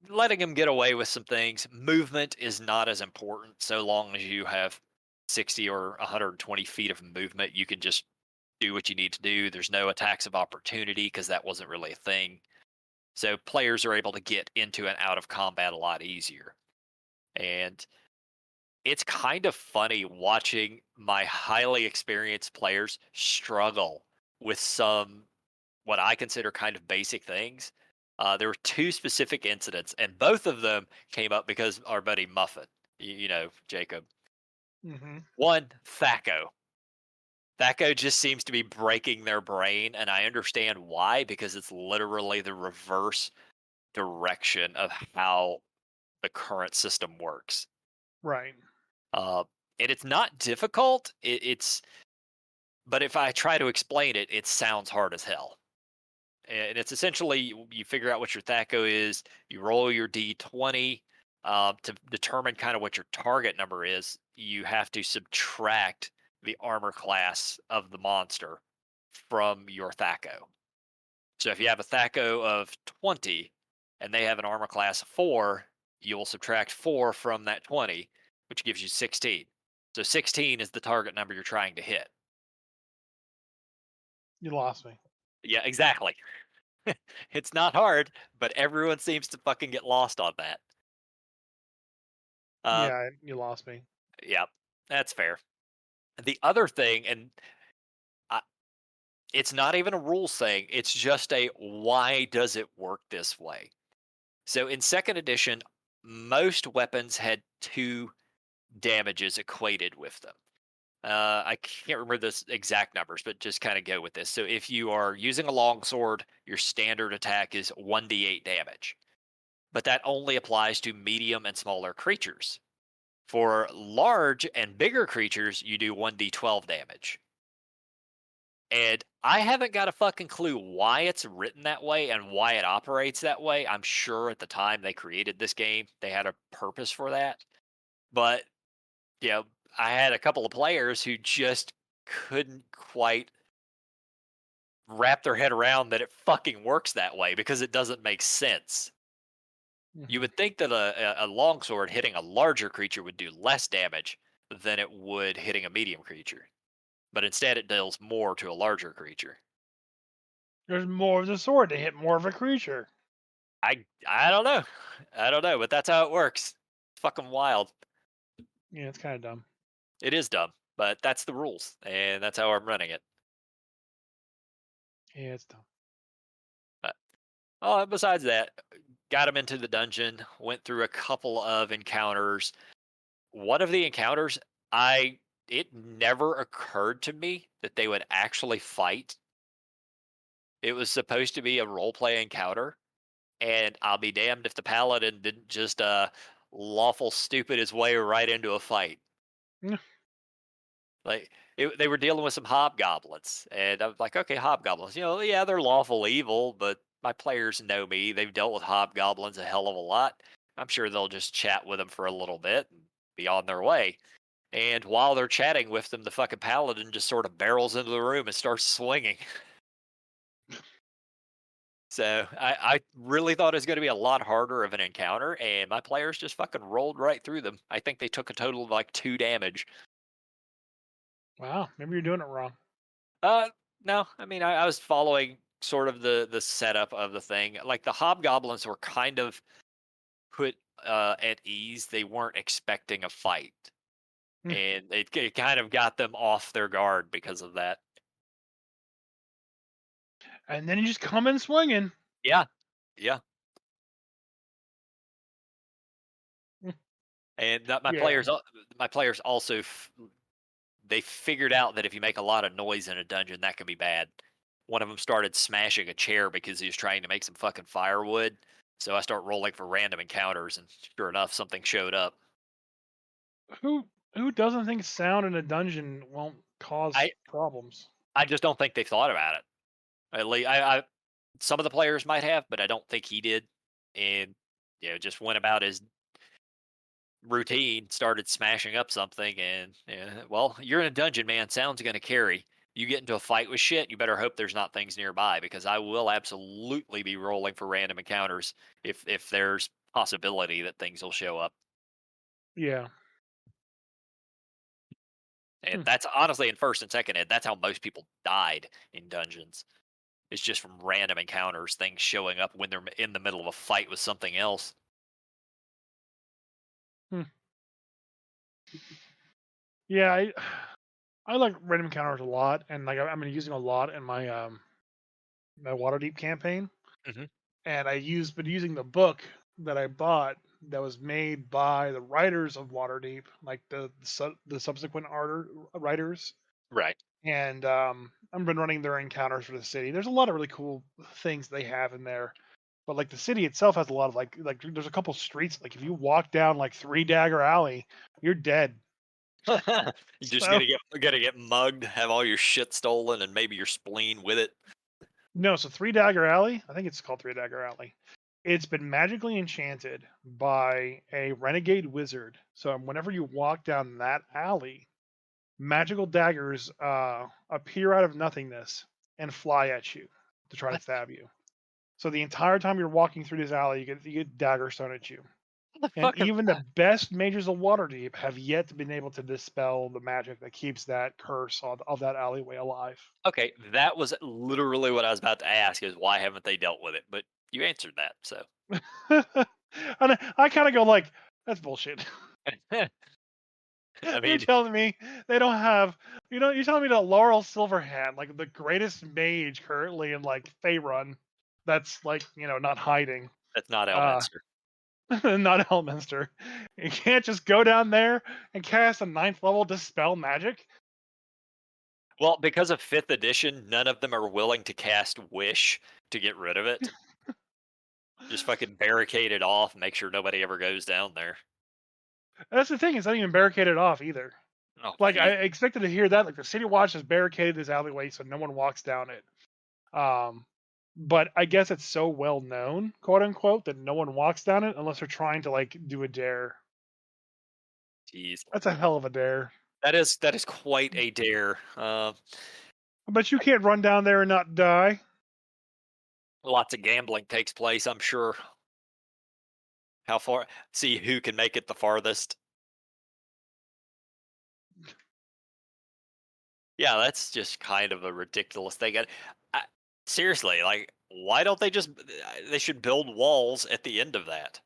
letting them get away with some things. Movement is not as important so long as you have 60 or 120 feet of movement. You can just do what you need to do. There's no attacks of opportunity because that wasn't really a thing. So players are able to get into and out of combat a lot easier. And it's kind of funny watching my highly experienced players struggle with some what I consider kind of basic things. There were two specific incidents, and both of them came up because our buddy Muffin, Jacob. Hmm. One, Thaco. Thaco just seems to be breaking their brain, and I understand why because it's literally the reverse direction of how the current system works. Right. Uh, and it's not difficult. But if I try to explain it, it sounds hard as hell. And it's essentially you figure out what your THACO is, you roll your D20 to determine kind of what your target number is. You have to subtract the armor class of the monster from your THACO. So if you have a THACO of 20 and they have an armor class of 4, you'll subtract 4 from that 20, which gives you 16. So 16 is the target number you're trying to hit. You lost me. Yeah, exactly. It's not hard, but everyone seems to fucking get lost on that. Uh, Yeah, you lost me. yeah, that's fair. The other thing, and I, it's not even a rules thing, it's just a why does it work this way? So in second edition, most weapons had two damages equated with them. I can't remember the exact numbers, but just kind of go with this. So if you are using a longsword, your standard attack is 1d8 damage, but that only applies to medium and smaller creatures. For large and bigger creatures, you do 1d12 damage. And I haven't got a fucking clue why it's written that way and why it operates that way. I'm sure at the time they created this game, they had a purpose for that. But, you know, I had a couple of players who just couldn't quite wrap their head around that it fucking works that way because it doesn't make sense. You Hmm. would think that a longsword hitting a larger creature would do less damage than it would hitting a medium creature, but instead it deals more to a larger creature. There's more of the sword to hit more of a creature. I don't know. I don't know, but that's how it works. It's fucking wild. Yeah, it's kind of dumb. It is dumb, but that's the rules, and that's how I'm running it. Yeah, it's dumb. Besides that, got him into the dungeon, went through a couple of encounters. One of the encounters, I it never occurred to me that they would actually fight. It was supposed to be a role play encounter, and I'll be damned if the paladin didn't just lawful stupid his way right into a fight. Mm. Like they were dealing with some hobgoblins, and I was like, okay, hobgoblins. Yeah, they're lawful evil, but my players know me. They've dealt with hobgoblins a hell of a lot. I'm sure they'll just chat with them for a little bit and be on their way. And while they're chatting with them, the fucking paladin just sort of barrels into the room and starts swinging. So I really thought it was going to be a lot harder of an encounter, and my players just fucking rolled right through them. I think they took a total of like 2 damage. Wow, maybe you're doing it wrong. Uh, no, I mean I was following sort of the setup of the thing. Like the hobgoblins were kind of put at ease. They weren't expecting a fight, Mm. and it kind of got them off their guard because of that. And then you just come in swinging. Yeah, yeah. Mm. And Yeah. my players also they figured out that if you make a lot of noise in a dungeon, that can be bad. One of them started smashing a chair because he was trying to make some fucking firewood. So I start rolling for random encounters, and sure enough, something showed up. Who doesn't think sound in a dungeon won't cause I problems? I just don't think they thought about it. At least I some of the players might have, but I don't think he did. And just went about his routine, started smashing up something, and well, you're in a dungeon, man. Sound's going to carry. You get into a fight with shit, you better hope there's not things nearby because I will absolutely be rolling for random encounters if there's possibility that things will show up. Yeah. And Hmm. that's honestly in first and second ed, that's how most people died in dungeons. It's just from random encounters, things showing up when they're in the middle of a fight with something else. Hmm. Yeah, I like random encounters a lot, and like I'm using a lot in my Waterdeep campaign. Hmm. And been using the book that I bought that was made by the writers of Waterdeep, like the subsequent writers. Right. And I've been running their encounters for the city. There's a lot of really cool things they have in there, but like the city itself has a lot of like there's a couple streets. Like if you walk down like Three Dagger Alley, you're dead. You're just So gonna get mugged, have all your shit stolen, and maybe your spleen with it. no, so Three Dagger Alley, I think it's called Three Dagger Alley. It's been magically enchanted by a renegade wizard. So whenever you walk down that alley, magical daggers appear out of nothingness and fly at you to try to What? stab you. So the entire time you're walking through this alley, you get daggers thrown at you. What the And fuck is even the that? best mages of Waterdeep have yet to been able to dispel the magic that keeps that curse of that alleyway alive. Okay, that was literally what I was about to ask is why haven't they dealt with it? But you answered that, so And I kind of go like, that's bullshit. I You're mean, telling me they don't have, you're telling me that Laurel Silverhand, like the greatest mage currently in like Faerun, that's like, not hiding, that's not uh, Elminster. not Elminster. You can't just go down there and cast a ninth level dispel magic. Well, because of fifth edition, none of them are willing to cast Wish to get rid of it. Just fucking barricade it off, make sure nobody ever goes down there. That's the thing; it's not even barricaded off either. Oh, Like I please. expected to hear that. Like the city watch has barricaded this alleyway so no one walks down it. Um, but I guess it's so well known, quote unquote, that no one walks down it unless they're trying to like do a dare. Jeez. That's a hell of a dare. That is quite a dare. But you can't run down there and not die. Lots of gambling takes place, I'm sure. How far? See who can make it the farthest. Yeah, that's just kind of a ridiculous thing. And I, seriously, like, why don't they just? They should build walls at the end of that.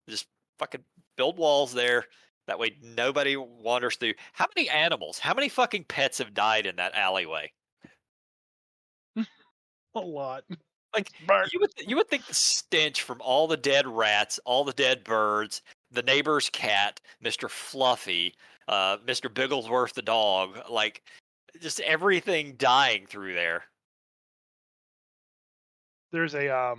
Just fucking build walls there. That way, nobody wanders through. How many animals? How many fucking pets have died in that alleyway? A lot. Like, Bark. you would think the stench from all the dead rats, all the dead birds, the neighbor's cat, Mr. Fluffy, Mr. Bigglesworth the dog, like, just everything dying through there. There's a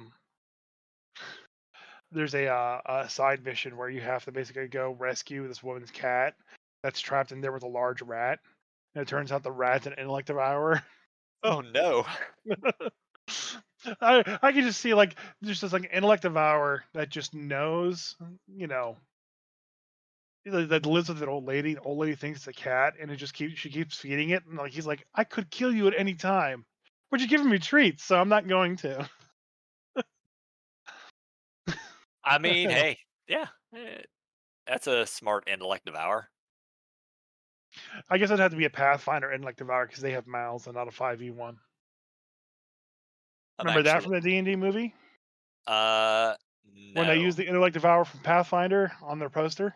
side mission where you have to basically go rescue this woman's cat that's trapped in there with a large rat. And it turns out the rat's an intellect devourer. Oh, no. I can just see like just this like intellect devourer that just knows, you know, that lives with an old lady. The old lady thinks it's a cat, and it just keeps she keeps feeding it, and like he's like, I could kill you at any time, but you're giving me treats, so I'm not going to. I mean, hey, yeah, that's a smart intellect devour. I guess it'd have to be a Pathfinder intellect devourer because they have mouths and not a 5e1. I'm Remember that actually from the D&D movie uh, when they used no. the intellect devourer from Pathfinder on their poster?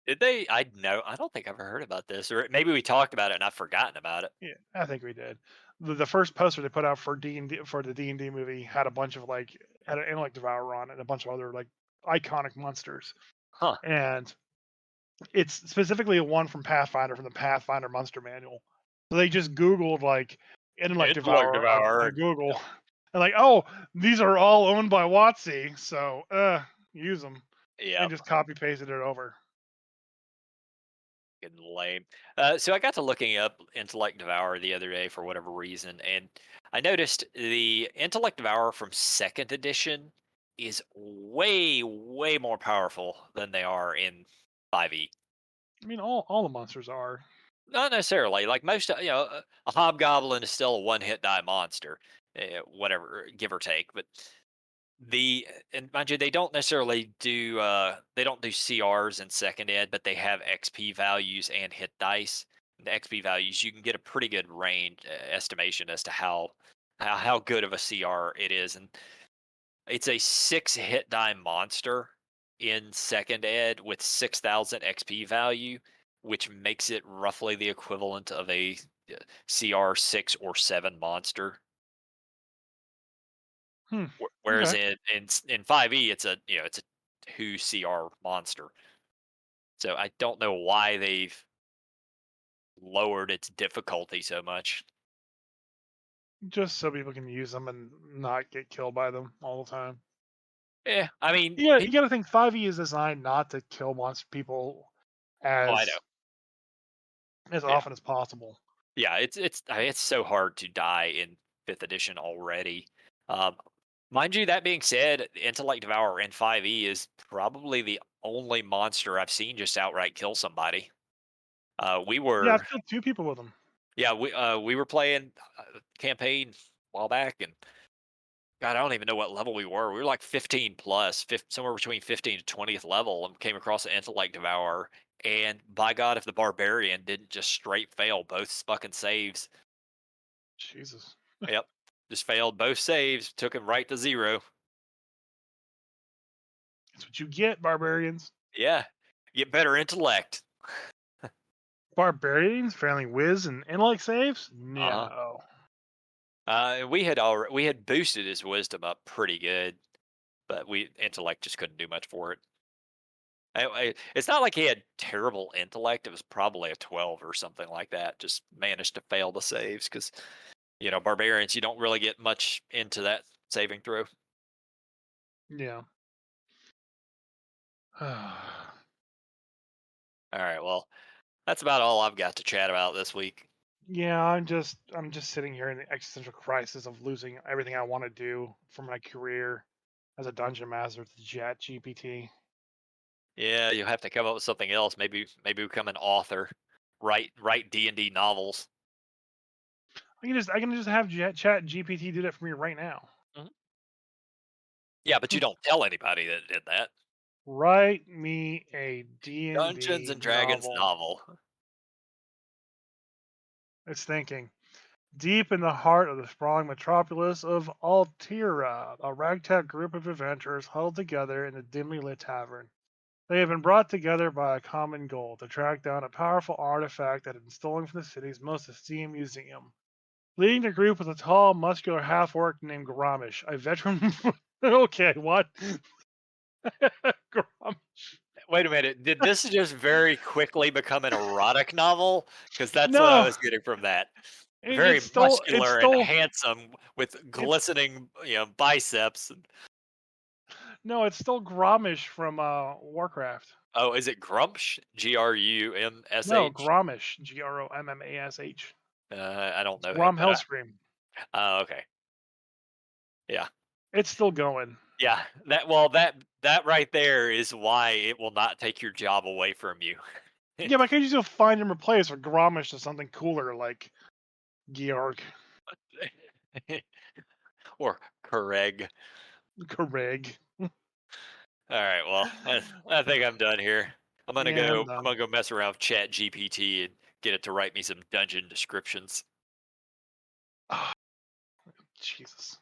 Did they? I no, I don't think I've ever heard about this, or maybe we talked about it and I've forgotten about it. Yeah, I think we did. The first poster they put out for D&D for the D&D movie had a bunch of like had an intellect devourer on it and a bunch of other like iconic monsters. Huh. And it's specifically a one from Pathfinder from the Pathfinder Monster Manual. So they just Googled like intellect Intellect devourer on devour. Google, and like, oh, these are all owned by WotC, so use them, and Yep. just copy pasted it over. Getting lame. So I got to looking up Intellect Devour the other day for whatever reason, and I noticed the Intellect Devour from second edition is way, way more powerful than they are in 5e. I mean, all the monsters are. Not necessarily. Like most, a hobgoblin is still a one-hit die monster, whatever, give or take. But and mind you, they don't necessarily do they don't do CRs in second ed, but they have XP values and hit dice. The XP values, you can get a pretty good range estimation as to how good of a CR it is, and it's a 6 hit die monster in second ed with 6,000 XP value, which makes it roughly the equivalent of a CR 6 or 7 monster. Hmm. Whereas Okay. in 5e, it's a 2 CR monster. So I don't know why they've lowered its difficulty so much. Just so people can use them and not get killed by them all the time. Yeah, I mean, Yeah, you got to think 5e is designed not to kill monster people oh, I know. as Yeah, often as possible. yeah. I mean, it's so hard to die in fifth edition already. Um, mind you, that being said, Intellect Devour in 5e is probably the only monster I've seen just outright kill somebody. We Yeah, I've were killed two people with them. Yeah, we were playing campaign a while back, and God, I don't even know what level we were. We were like 15 plus, somewhere between 15 to 20th level, and came across an intellect devourer. And by God, if the barbarian didn't just straight fail both fucking saves, Jesus, yep, just failed both saves, took him right to zero. that's what you get, barbarians. Yeah, get better intellect. Barbarians failing whiz and intellect saves? Uh huh. No. We had boosted his wisdom up pretty good, but we intellect just couldn't do much for it. It's not like he had terrible intellect. It was probably a 12 or something like that. Just managed to fail the saves because, barbarians, you don't really get much into that saving throw. Yeah. All right. Well, that's about all I've got to chat about this week. Yeah, I'm just sitting here in the existential crisis of losing everything I want to do for my career as a dungeon master to Chat GPT. Yeah, you'll have to come up with something else. Maybe become an author. Write D&D novels. I can just have Chat GPT do that for me right now. Mhm. Yeah, but you don't tell anybody that it did that. Write me a D and Dungeons D and Dragons novel. novel. It's thinking. Deep in the heart of the sprawling metropolis of Altira, a ragtag group of adventurers huddled together in a dimly lit tavern. They have been brought together by a common goal to track down a powerful artifact that had been stolen from the city's most esteemed museum. Leading the group was a tall, muscular half-orc named Garamish, a veteran. Okay, what? Garamish. Wait a minute. Did this just very quickly become an erotic novel? Because that's what I No, was getting from that. it's Very still it's muscular and still handsome with it's glistening, biceps. no, it's still Grommish from Warcraft. Oh, is it Grumpsh? No, Grumsh? Grommish, Grommash. I don't It's know him, Grom but Hellscream. oh, okay. Yeah. It's still going. Yeah. That right there is why it will not take your job away from you. Yeah, but I could just find and replace with Grommish to something cooler like Georg, Or Correg. Correg. All right, well, I think I'm done here. Yeah, I'm I'm done. gonna go mess around with Chat GPT and get it to write me some dungeon descriptions. Ah, Jesus.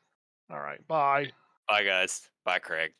All right, bye. Bye guys. Bye Craig.